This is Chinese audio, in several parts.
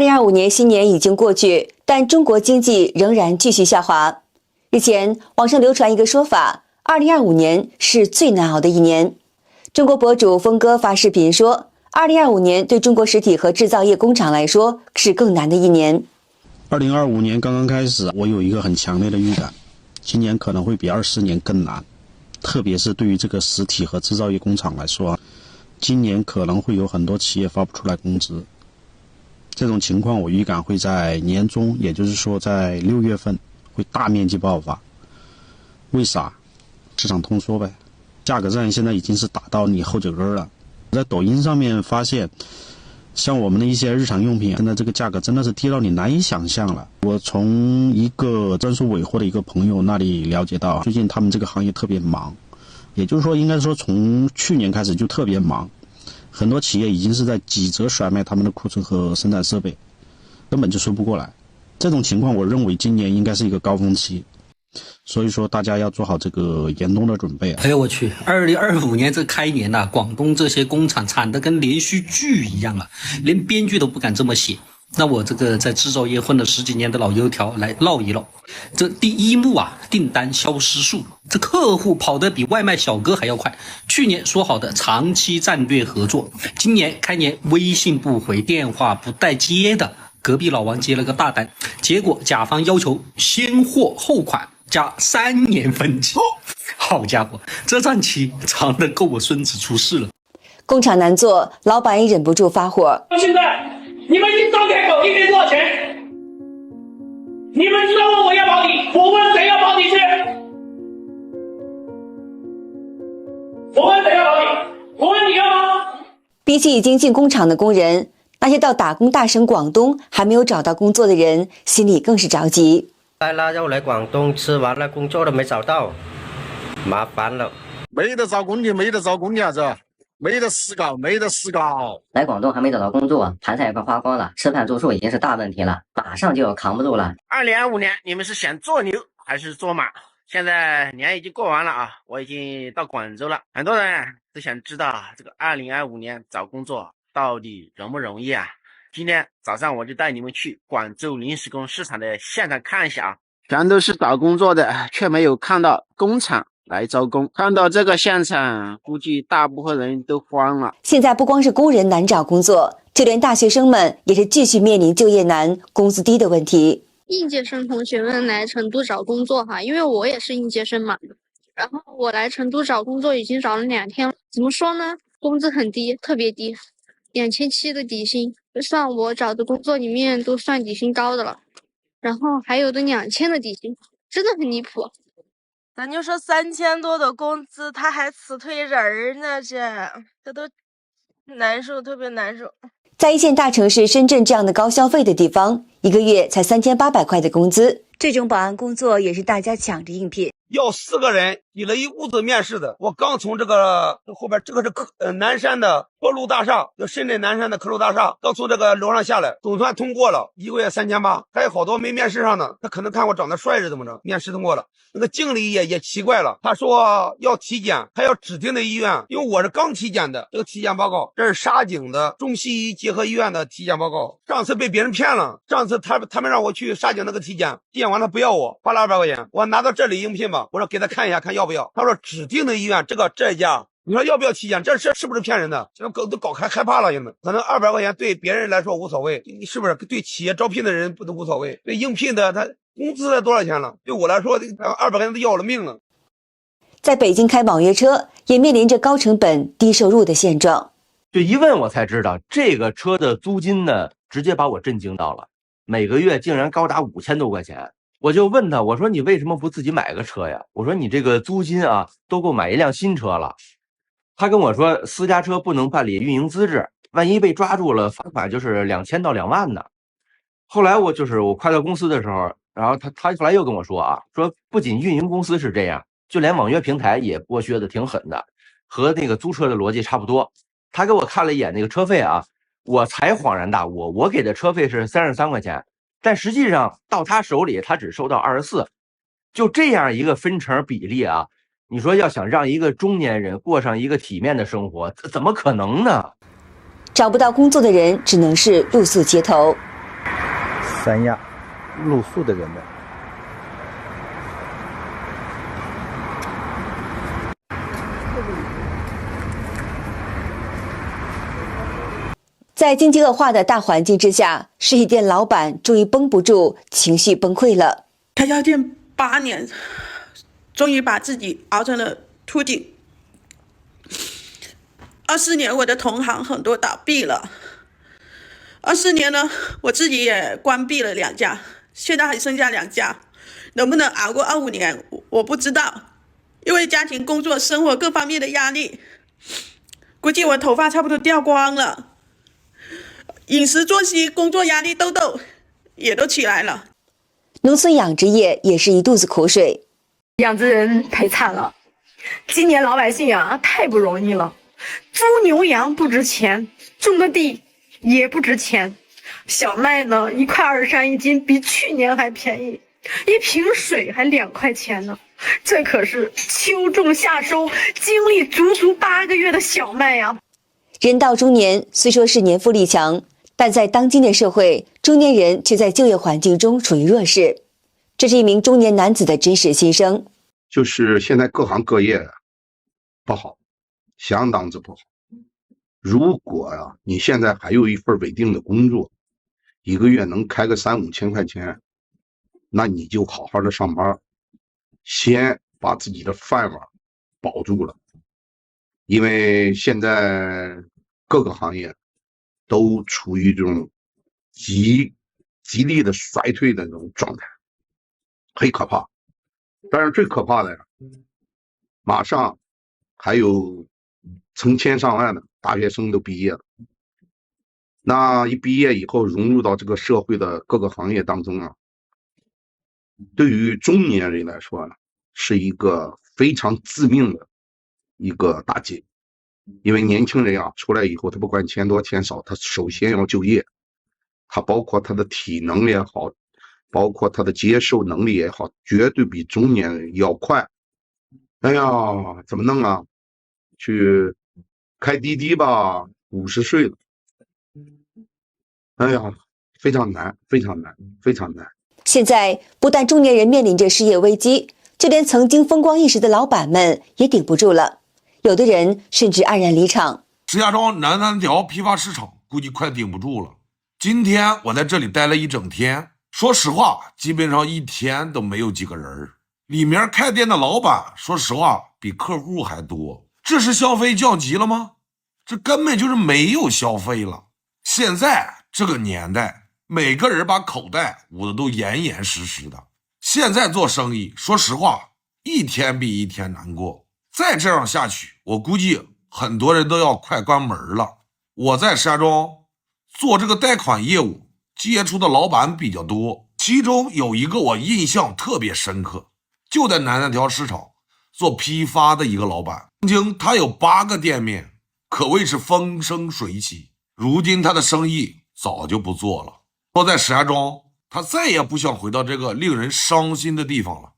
2025年新年已经过去，但中国经济仍然继续下滑。日前，网上流传一个说法，2025年是最难熬的一年。中国博主峰哥发视频说，2025年对中国实体和制造业工厂来说是更难的一年。2025年刚刚开始，我有一个很强烈的预感，今年可能会比24年更难，特别是对于这个实体和制造业工厂来说，今年可能会有很多企业发不出来工资。这种情况我预感会在年中，也就是说在6月份会大面积爆发。为啥？市场通缩呗。价格战现在已经是打到你后脚跟了。在抖音上面发现，像我们的一些日常用品，现在这个价格真的是低到你难以想象了。我从一个专属尾货的一个朋友那里了解到，最近他们这个行业特别忙，也就是说应该说从去年开始就特别忙，很多企业已经是在几折甩卖他们的库存和生产设备，根本就收不过来。这种情况我认为今年应该是一个高峰期，所以说大家要做好这个严冬的准备。哎呦我去，2025年这开年呐，广东这些工厂惨得跟连续剧一样啊，连编剧都不敢这么写。那我这个在制造业混了10几年的老油条来唠一唠。这第一幕啊，订单消失数，这客户跑得比外卖小哥还要快。去年说好的长期战略合作，今年开年微信不回，电话不带接的。隔壁老王接了个大单，结果甲方要求先货后款加3年分期。好家伙，这战期长得够我孙子出事了。工厂难做，老板也忍不住发火。现在你们一张开口，一天多少钱？你们知道问我要保底，我问谁要保底去？我问谁要保底？我问你要吗？比起已经进工厂的工人，那些到打工大省广东还没有找到工作的人，心里更是着急。带腊肉来广东，吃完了工作都没找到，麻烦了。没得找工地，没得找工地啊，这没得实搞，没得实搞。来广东还没找到工作，盘菜也快花光了，吃饭住宿已经是大问题了，马上就要扛不住了。2025年你们是想做牛还是做马？现在年已经过完了啊，我已经到广州了，很多人都想知道这个2025年找工作到底容不容易啊？今天早上我就带你们去广州临时工市场的现场看一下啊，全都是找工作的，却没有看到工厂来招工。看到这个现场，估计大部分人都慌了。现在不光是工人难找工作，就连大学生们也是继续面临就业难、工资低的问题。应届生同学们来成都找工作哈，因为我也是应届生嘛，然后我来成都找工作已经找了2天了。怎么说呢？工资很低，特别低，2700的底薪，算我找的工作里面都算底薪高的了。然后还有的2000的底薪，真的很离谱。咱就说3000多的工资，他还辞退人呢，这都难受，特别难受。在一线大城市深圳这样的高消费的地方，一个月才3800块的工资，这种保安工作也是大家抢着应聘。要4个人，挤了一屋子面试的。我刚从这个后边，这个是南山的科路大厦，就深圳南山的科路大厦，刚从这个楼上下来，总算通过了，一个月3800，还有好多没面试上呢。他可能看我长得帅是怎么着，面试通过了。那个经理也奇怪了，他说要体检，还要指定的医院，因为我是刚体检的，这个体检报告，这是沙井的中西医结合医院的体检报告。上次被别人骗了，上次他们让我去沙井那个体检完了不要我，花了200块钱，我拿到这里应聘吧。我说给他看一下，看要不要。他说指定的医院，这家，你说要不要体检？这是不是骗人的？现在都搞害怕了，兄弟。可能200块钱对别人来说无所谓，你是不是？对企业招聘的人不都无所谓？对应聘的他工资才多少钱了？对我来说，200块钱都要我的命了。在北京开网约车，也面临着高成本、低收入的现状。就一问我才知道，这个车的租金呢，直接把我震惊到了，每个月竟然高达5000多块钱。我就问他，我说你为什么不自己买个车呀？我说你这个租金啊，都够买一辆新车了。他跟我说，私家车不能办理运营资质，万一被抓住了，罚款就是2000到2万呢。后来我快到公司的时候，然后他后来又跟我说啊，说不仅运营公司是这样，就连网约平台也剥削的挺狠的，和那个租车的逻辑差不多。他给我看了一眼那个车费啊，我才恍然大悟，我给的车费是33块钱。但实际上到他手里，他只收到24，就这样一个分成比例啊，你说要想让一个中年人过上一个体面的生活，怎么可能呢？找不到工作的人只能是露宿街头。三亚露宿的人们。在经济恶化的大环境之下，实体店老板终于绷不住，情绪崩溃了。开家店8年，终于把自己熬成了秃顶。24年，我的同行很多倒闭了。24年呢，我自己也关闭了2家，现在还剩下2家，能不能熬过25年，我不知道。因为家庭、工作、生活各方面的压力，估计我头发差不多掉光了。饮食作息、工作压力、痘痘也都起来了。农村养殖业也是一肚子苦水，养殖人太惨了。今年老百姓啊，太不容易了。猪牛羊不值钱，种的地也不值钱。小麦呢，1块23一斤，比去年还便宜，一瓶水还2块钱呢。这可是秋种夏收，经历足足8个月的小麦呀。人到中年，虽说是年富力强，但在当今的社会，中年人却在就业环境中处于弱势。这是一名中年男子的真实心声。就是现在各行各业不好，相当之不好。如果你现在还有一份稳定的工作，一个月能开个3、5千块钱，那你就好好的上班，先把自己的饭碗保住了。因为现在各个行业都处于这种极力的衰退的这种状态，很可怕。但是最可怕的马上还有成千上万的大学生都毕业了。那一毕业以后融入到这个社会的各个行业当中对于中年人来说是一个非常致命的一个打击。因为年轻人出来以后，他不管钱多钱少，他首先要就业，他包括他的体能也好，包括他的接受能力也好，绝对比中年人要快。哎呀，怎么弄啊？去开滴滴吧，50岁了。哎呀，非常难，非常难，非常难。现在不但中年人面临着失业危机，就连曾经风光一时的老板们也顶不住了。有的人甚至黯然离场。石家庄南三条批发市场估计快顶不住了。今天我在这里待了一整天，说实话，基本上一天都没有几个人。里面开店的老板，说实话，比客户还多。这是消费降级了吗？这根本就是没有消费了。现在这个年代，每个人把口袋捂得都严严实实的。现在做生意，说实话，一天比一天难过。再这样下去，我估计很多人都要快关门了。我在石家庄做这个贷款业务，接触的老板比较多，其中有一个我印象特别深刻，就在南三条市场做批发的一个老板，曾经他有8个店面，可谓是风生水起。如今他的生意早就不做了，说在石家庄，他再也不想回到这个令人伤心的地方了。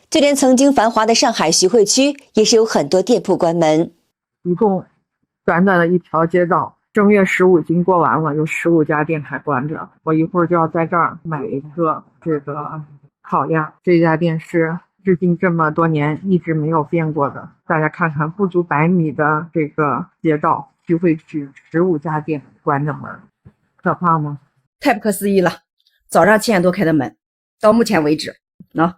就连曾经繁华的上海徐汇区，也是有很多店铺关门。一共短短的一条街道，正月15已经过完了，有15家店还关着。我一会儿就要在这儿买一个这个烤鸭，这家店是至今这么多年一直没有变过的。大家看看，不足100米的这个街道，徐汇区15家店关着门，可怕吗？太不可思议了！早上7点多开的门，到目前为止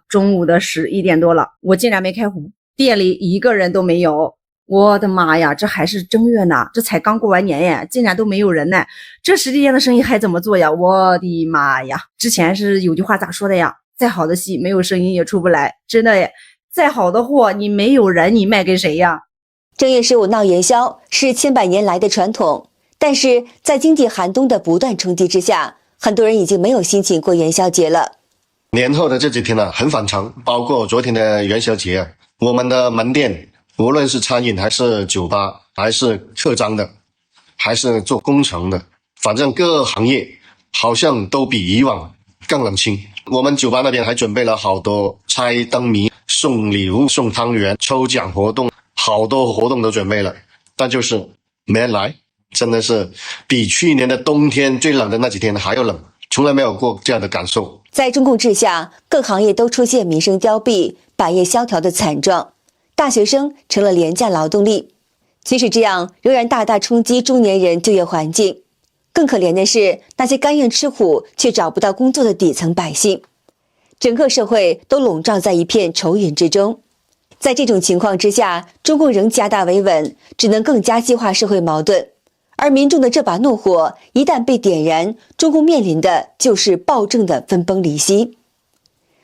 中午的11点多了，我竟然没开户，店里一个人都没有。我的妈呀，这还是正月呢，这才刚过完年耶，竟然都没有人呢，这实体店的生意还怎么做呀？我的妈呀！之前是有句话咋说的呀？再好的戏没有声音也出不来，真的耶！再好的货你没有人，你卖给谁呀？正月15闹元宵是千百年来的传统，但是在经济寒冬的不断冲击之下，很多人已经没有心情过元宵节了。年后的这几天很反常，包括昨天的元宵节，我们的门店无论是餐饮还是酒吧，还是客栈的，还是做工程的，反正各个行业好像都比以往更冷清。我们酒吧那边还准备了好多猜灯谜、送礼物、送汤圆、抽奖活动，好多活动都准备了，但就是没人来，真的是比去年的冬天最冷的那几天还要冷。从来没有过这样的感受。在中共治下，各行业都出现民生凋敝、百业萧条的惨状，大学生成了廉价劳动力。即使这样，仍然大大冲击中年人就业环境。更可怜的是，那些甘愿吃苦却找不到工作的底层百姓，整个社会都笼罩在一片愁云之中。在这种情况之下，中共仍加大维稳，只能更加激化社会矛盾。而民众的这把怒火一旦被点燃，中共面临的就是暴政的分崩离析。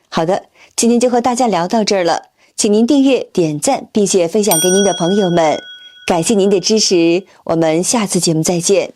好的，今天就和大家聊到这儿了，请您订阅、点赞，并且分享给您的朋友们。感谢您的支持，我们下次节目再见。